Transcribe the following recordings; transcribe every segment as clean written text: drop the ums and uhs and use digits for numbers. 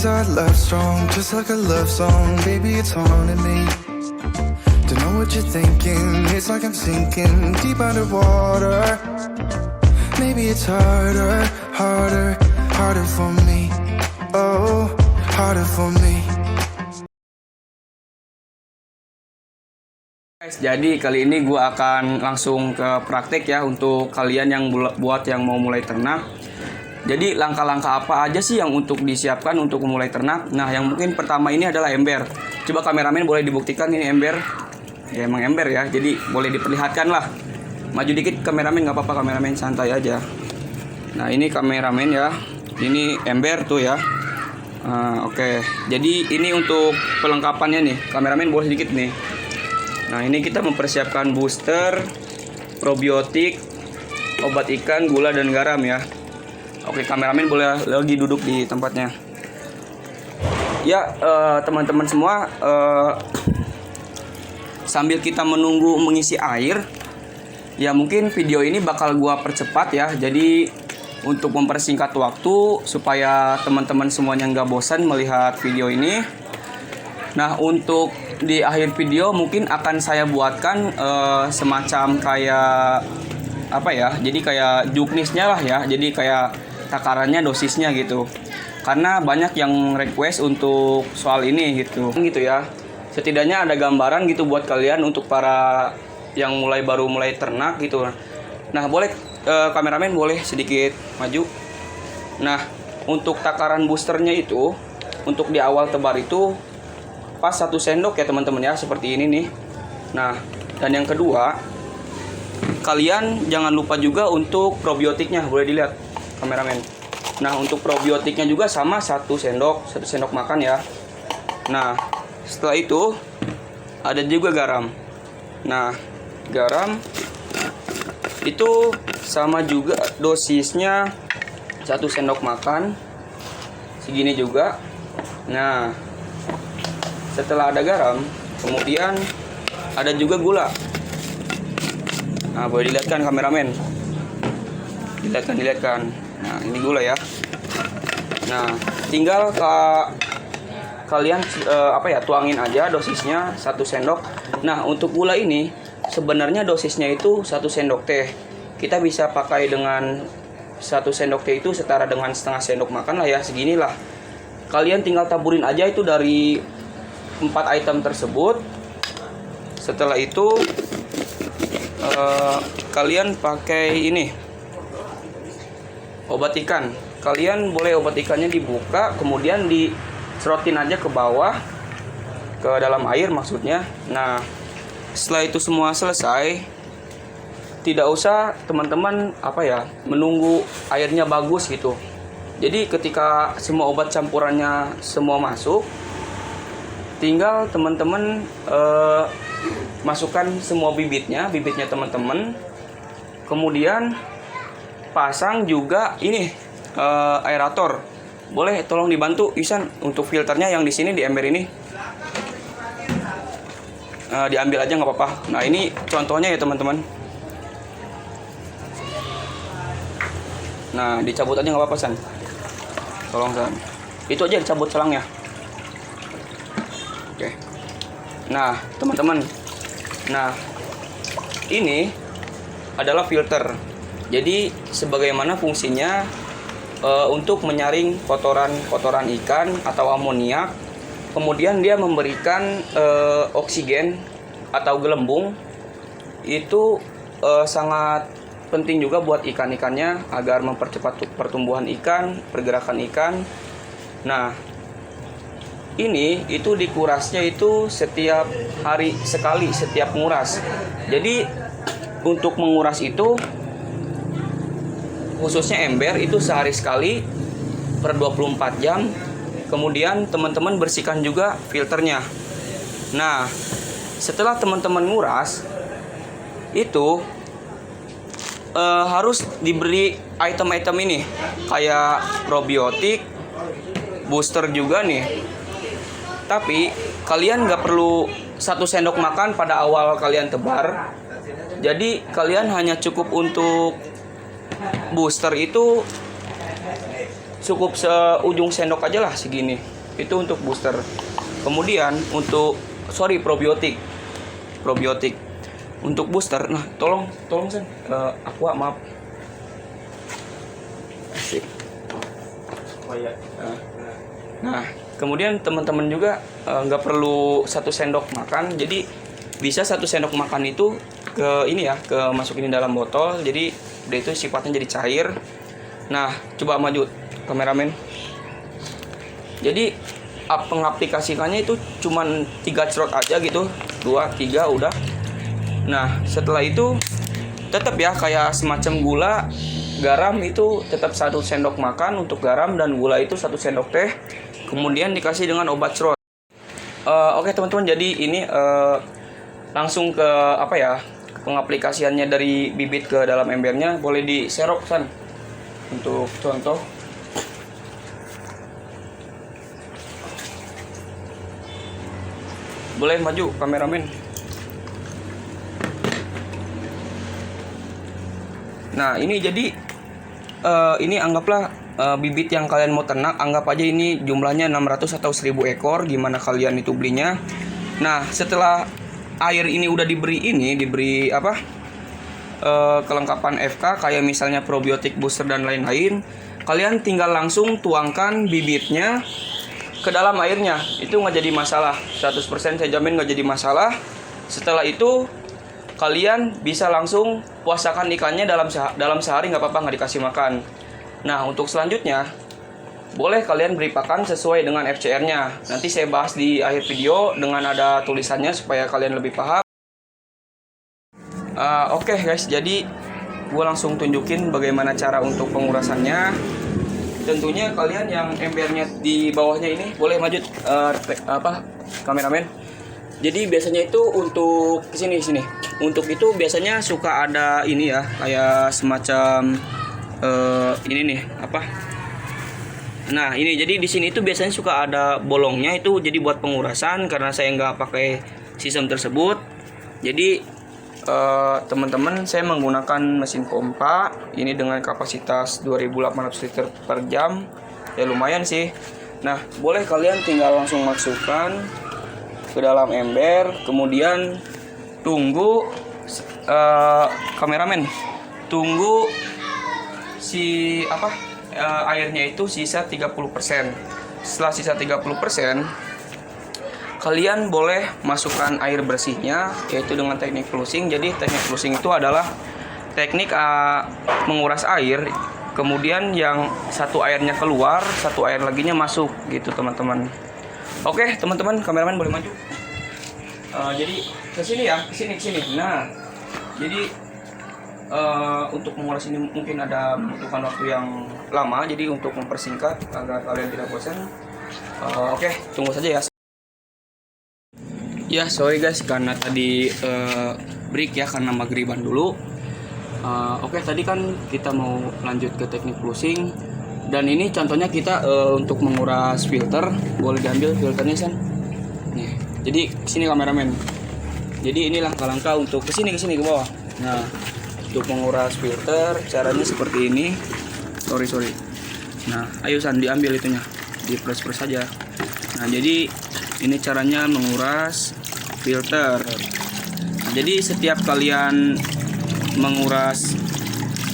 'Cause our love strong, just like a love song. Baby, it's haunting me. Don't know what you're thinking. It's like I'm sinking deep underwater. Maybe it's harder, harder, harder for me. Oh, harder for me. Guys, jadi kali ini gue akan langsung ke praktek ya untuk kalian yang buat yang mau mulai ternak. Jadi langkah-langkah apa aja sih yang untuk disiapkan untuk memulai ternak? Nah, yang mungkin pertama ini adalah ember. Coba kameramen boleh dibuktikan ini ember. Ya emang ember ya, jadi boleh diperlihatkan lah. Maju dikit kameramen, nggak apa-apa kameramen, santai aja. Nah ini kameramen ya, ini ember tuh ya. Oke. Jadi ini untuk pelengkapannya nih, kameramen boleh sedikit nih. Nah ini kita mempersiapkan booster, probiotik, obat ikan, gula dan garam ya. Oke, kameramen boleh lagi duduk di tempatnya. Ya teman-teman semua, sambil kita menunggu mengisi air, ya mungkin video ini bakal gua percepat ya. Jadi untuk mempersingkat waktu supaya teman-teman semuanya nggak bosan melihat video ini. Nah untuk di akhir video mungkin akan saya buatkan semacam kayak apa ya, jadi kayak juknisnya lah ya, jadi kayak takarannya, dosisnya gitu, karena banyak yang request untuk soal ini gitu ya. Setidaknya ada gambaran gitu buat kalian untuk para yang baru mulai ternak gitu. Nah boleh kameramen boleh sedikit maju. Nah untuk takaran boosternya itu, untuk di awal tebar itu pas 1 sendok ya teman-teman ya, seperti ini nih. Nah dan yang kedua, kalian jangan lupa juga untuk probiotiknya, boleh dilihat kameramen. Nah untuk probiotiknya juga sama 1 sendok makan ya. Nah setelah itu ada juga garam. Nah garam itu sama juga dosisnya 1 sendok makan, segini juga. Nah setelah ada garam, kemudian ada juga gula. Nah boleh dilihatkan kameramen, dilihatkan. Nah ini gula ya. Nah tinggal kalian tuangin aja dosisnya 1 sendok. Nah untuk gula ini sebenarnya dosisnya itu 1 sendok teh. Kita bisa pakai dengan 1 sendok teh itu setara dengan setengah sendok makan lah ya, seginilah. Kalian tinggal taburin aja itu dari 4 item tersebut. Setelah itu kalian pakai ini obat ikan. Kalian boleh obat ikannya dibuka, kemudian diserotin aja ke bawah, ke dalam air maksudnya. Nah setelah itu semua selesai, tidak usah teman-teman menunggu airnya bagus gitu. Jadi ketika semua obat campurannya semua masuk, tinggal teman-teman masukkan semua bibitnya teman-teman. Kemudian pasang juga ini aerator. Boleh tolong dibantu Isan untuk filternya yang di sini di ember ini. Diambil aja nggak apa-apa. Nah ini contohnya ya teman-teman. Nah dicabut aja nggak apa-apa San. Tolong San. Itu aja dicabut selangnya. Oke. Nah teman-teman, nah ini adalah filter. Jadi sebagaimana fungsinya untuk menyaring kotoran ikan atau amoniak. Kemudian dia memberikan oksigen atau gelembung. Itu sangat penting juga buat ikan-ikannya agar mempercepat pertumbuhan ikan, pergerakan ikan. Nah ini itu dikurasnya itu setiap hari sekali, setiap nguras. Jadi untuk menguras itu khususnya ember itu sehari sekali per 24 jam. Kemudian teman-teman bersihkan juga filternya. Nah setelah teman-teman nguras itu harus diberi item-item ini kayak probiotik, booster juga nih. Tapi kalian nggak perlu 1 sendok makan pada awal kalian tebar. Jadi kalian hanya cukup untuk booster itu cukup seujung sendok aja lah segini. Itu untuk booster. Kemudian untuk probiotik. Untuk booster, nah tolong Sen, Aqua maaf. Asik. Oh iya. Nah, kemudian teman-teman juga nggak perlu 1 sendok makan, jadi bisa 1 sendok makan itu ke masukin dalam botol, jadi udah itu sifatnya jadi cair. Nah, coba maju kameramen. Jadi pengaplikasikannya itu cuman 3 cerot aja gitu, 2, 3 udah. Nah, setelah itu tetap ya kayak semacam gula, garam itu tetap 1 sendok makan untuk garam, dan gula itu 1 sendok teh. Kemudian dikasih dengan obat cerot. Oke teman-teman, jadi ini langsung ke pengaplikasiannya dari bibit ke dalam embernya. Boleh diserok San untuk contoh. Boleh maju kameramen. Nah ini jadi ini anggaplah bibit yang kalian mau ternak, anggap aja ini jumlahnya 600 atau 1000 ekor, gimana kalian itu belinya. Nah setelah air ini udah diberi kelengkapan FK kayak misalnya probiotik, booster dan lain-lain, kalian tinggal langsung tuangkan bibitnya ke dalam airnya. Itu nggak jadi masalah, 100% saya jamin nggak jadi masalah. Setelah itu kalian bisa langsung puasakan ikannya dalam sehari, nggak apa-apa, nggak dikasih makan. Nah untuk selanjutnya boleh kalian beri pakan sesuai dengan FCR-nya. Nanti saya bahas di akhir video dengan ada tulisannya supaya kalian lebih paham. Oke guys, jadi gue langsung tunjukin bagaimana cara untuk pengurasannya. Tentunya kalian yang embernya di bawahnya ini boleh maju kameramen. Jadi biasanya itu untuk sini. Untuk itu biasanya suka ada ini ya, kayak semacam ini nih Nah ini jadi di sini itu biasanya suka ada bolongnya, itu jadi buat pengurasan. Karena saya nggak pakai sistem tersebut, jadi teman-teman saya menggunakan mesin pompa ini dengan kapasitas 2800 liter per jam, ya lumayan sih. Nah boleh kalian tinggal langsung masukkan ke dalam ember, kemudian tunggu kameramen, tunggu airnya itu sisa 30%. Setelah sisa 30%, kalian boleh masukkan air bersihnya, yaitu dengan teknik flushing. Jadi teknik flushing itu adalah teknik menguras air, kemudian yang satu airnya keluar, satu air laginya masuk gitu teman-teman. Oke teman-teman, kameramen boleh maju. Jadi kesini. Nah jadi untuk menguras ini mungkin ada membutuhkan waktu yang lama, jadi untuk mempersingkat agar kalian tidak bosan, oke tunggu saja ya. Ya sorry guys, karena tadi break ya, karena maghriban dulu. Oke tadi kan kita mau lanjut ke teknik flushing, dan ini contohnya kita untuk menguras filter. Boleh diambil filternya San. Nih, jadi sini kameramen. Jadi inilah langkah untuk kesini ke bawah. Nah untuk menguras filter caranya seperti ini. Sorry. Nah ayo San, diambil itunya, di press saja. Nah jadi ini caranya menguras filter. Nah, jadi setiap kalian menguras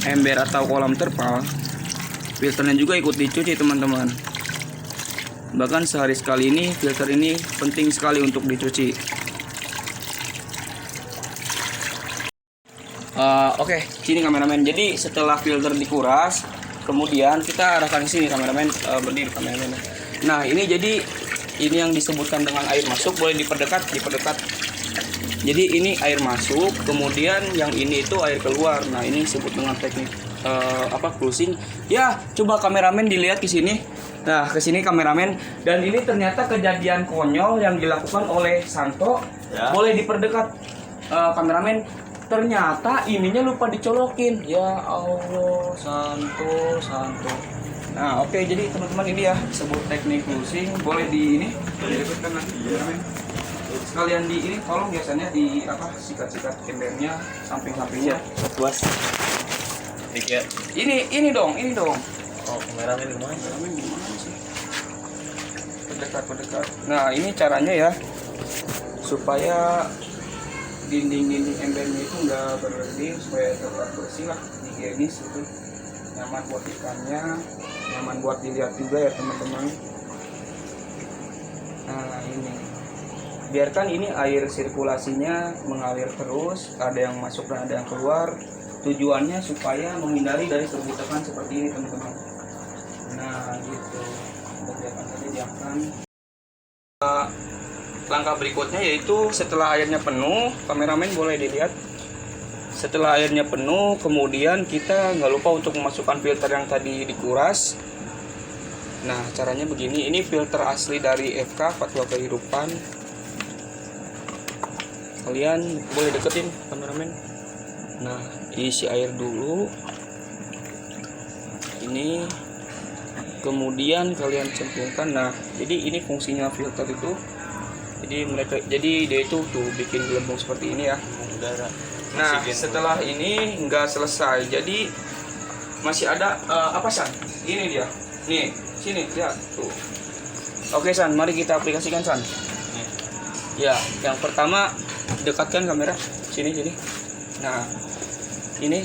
ember atau kolam terpal, filternya juga ikut dicuci teman-teman. Bahkan sehari sekali ini filter ini penting sekali untuk dicuci. Oke, sini kameramen. Jadi setelah filter dikuras, kemudian kita arahkan ke sini kameramen, berdiri kameramen. Nah ini jadi ini yang disebutkan dengan air masuk, boleh diperdekat. Jadi ini air masuk, kemudian yang ini itu air keluar. Nah ini disebut dengan teknik flushing. Ya coba kameramen dilihat ke sini. Nah ke sini kameramen, dan ini ternyata kejadian konyol yang dilakukan oleh Santo ya. Boleh diperdekat kameramen. Ternyata ininya lupa dicolokin. Ya Allah, Santo. Nah oke, jadi teman-teman ini ya disebut teknik flushing. Boleh direkatkan nanti sekalian di ini, tolong biasanya di sikat-sikat embernya, samping-sampingnya. Puas. Ini dong. Oh, kameramen kemana? Kameramen gimana sih? Pendekat. Nah, ini caranya ya, supaya dinding-dinding embernya itu nggak berdinding, supaya tetap bersih lah, higienis gitu, nyaman buat ikannya, nyaman buat dilihat juga ya teman-teman. Nah, ini biarkan ini air sirkulasinya mengalir terus, ada yang masuk dan ada yang keluar. Tujuannya supaya menghindari dari terbutakan seperti ini teman-teman. Nah gitu, biarkan saja diamkan. Langkah berikutnya yaitu setelah airnya penuh, kameramen boleh dilihat. Setelah airnya penuh, kemudian kita nggak lupa untuk memasukkan filter yang tadi dikuras. Nah caranya begini, ini filter asli dari FK Fatwa Kehidupan. Kalian boleh deketin kameramen. Nah isi air dulu ini, kemudian kalian cemplungkan. Nah jadi ini fungsinya filter itu, jadi dia itu tuh bikin gelembung seperti ini ya. Udara. Nah setelah ini nggak selesai, jadi masih ada apa San? Ini dia, nih sini lihat tuh. Oke San, mari kita aplikasikan San. Ya, yang pertama dekatkan kamera sini. Nah ini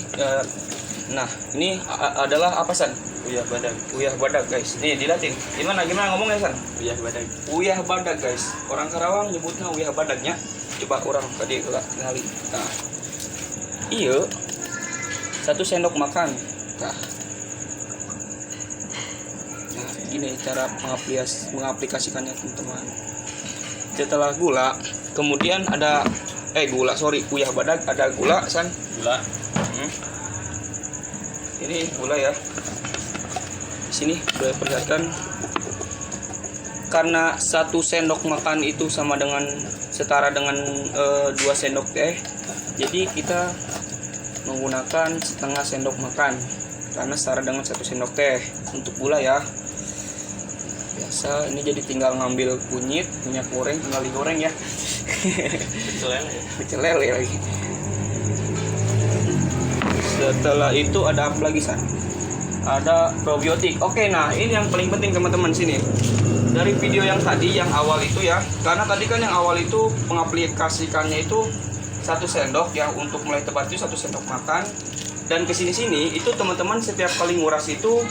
ini adalah apa San? Uyah badak guys. Nih dilatih. Gimana ngomongnya San? Uyah badak guys. Orang Karawang nyebutnya uyah badaknya. Coba orang tadi kali. Nah, iya. 1 sendok makan. Nah, gini cara mengaplikasikannya teman-teman. Setelah gula, kemudian ada uyah badak, ada gula San. Gula. Ini gula ya. Di sini udah perlihatkan. Karena 1 sendok makan itu setara dengan 2 sendok teh. Jadi kita menggunakan setengah sendok makan karena setara dengan 1 sendok teh untuk gula ya. Biasa ini jadi tinggal ngambil kunyit, minyak goreng, tinggal digoreng ya. Pecel lele lagi. Setelah itu ada apa lagi San? Ada probiotik. Oke, nah ini yang paling penting teman-teman sini. Dari video yang tadi yang awal itu ya, karena tadi kan yang awal itu mengaplikasikannya itu 1 sendok ya, untuk mulai tebat itu 1 sendok makan. Dan kesini itu teman-teman setiap kali nguras itu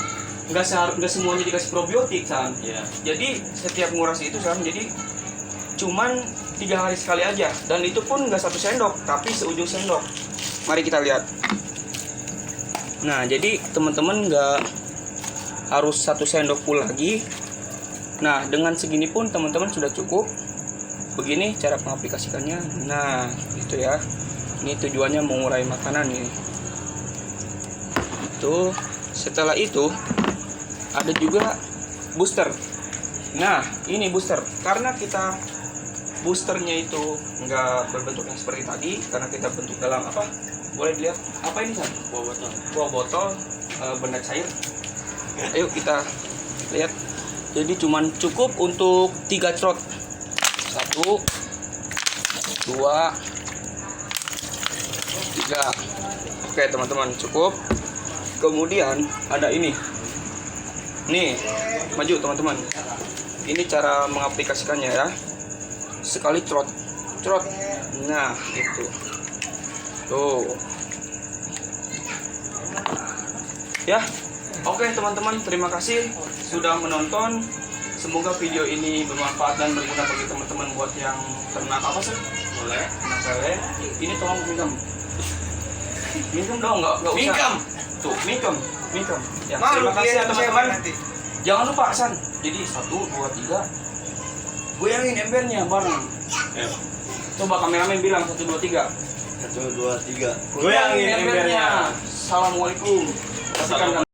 nggak semuanya dikasih probiotik San. Yeah. Jadi setiap nguras itu San, jadi cuman 3 hari sekali aja, dan itu pun nggak 1 sendok tapi seujung sendok. Mari kita lihat. Nah jadi teman-teman nggak harus 1 sendok full lagi. Nah dengan segini pun teman-teman sudah cukup. Begini cara mengaplikasikannya. Nah itu ya, ini tujuannya mengurai makanan nih. Itu setelah itu ada juga booster. Nah ini booster, karena kita boosternya itu nggak berbentuk yang seperti tadi, karena kita bentuk dalam apa? Boleh dilihat apa ini San? Buah botol benda cair. Ayo kita lihat. Jadi cuman cukup untuk 3 crot. 1, 2, 3. Oke teman-teman, cukup. Kemudian ada ini. Nih, maju teman-teman. Ini cara mengaplikasikannya ya. Sekali crot. Nah, itu. Tuh. Ya. Oke teman-teman, terima kasih sudah menonton. Semoga video ini bermanfaat dan berguna bagi teman-teman buat yang ternak apa sih? Boleh. Ternak lele. Ini tolong minum dong, nggak usah. Mingkem. Tuh, mingkem. Ya, Malu, terima kasih ya teman-teman. nanti. Jangan lupa San. Jadi 1, 2, 3. Goyangin embernya bareng. Coba kameramen bilang 1, 2, 3. 1, 2, 3. Goyangin embernya. Assalamualaikum. Assalamualaikum.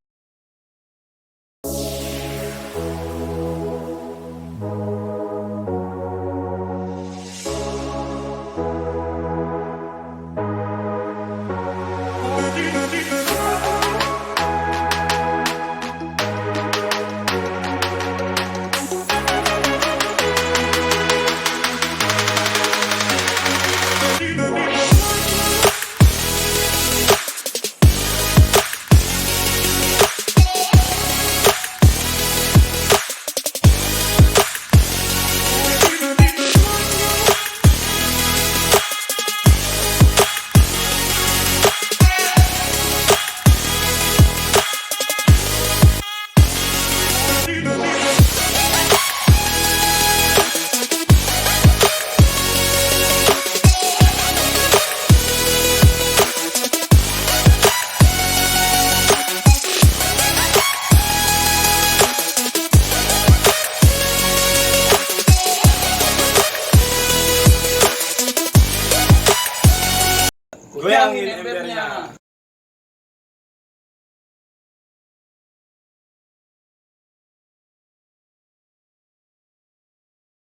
gambarnya.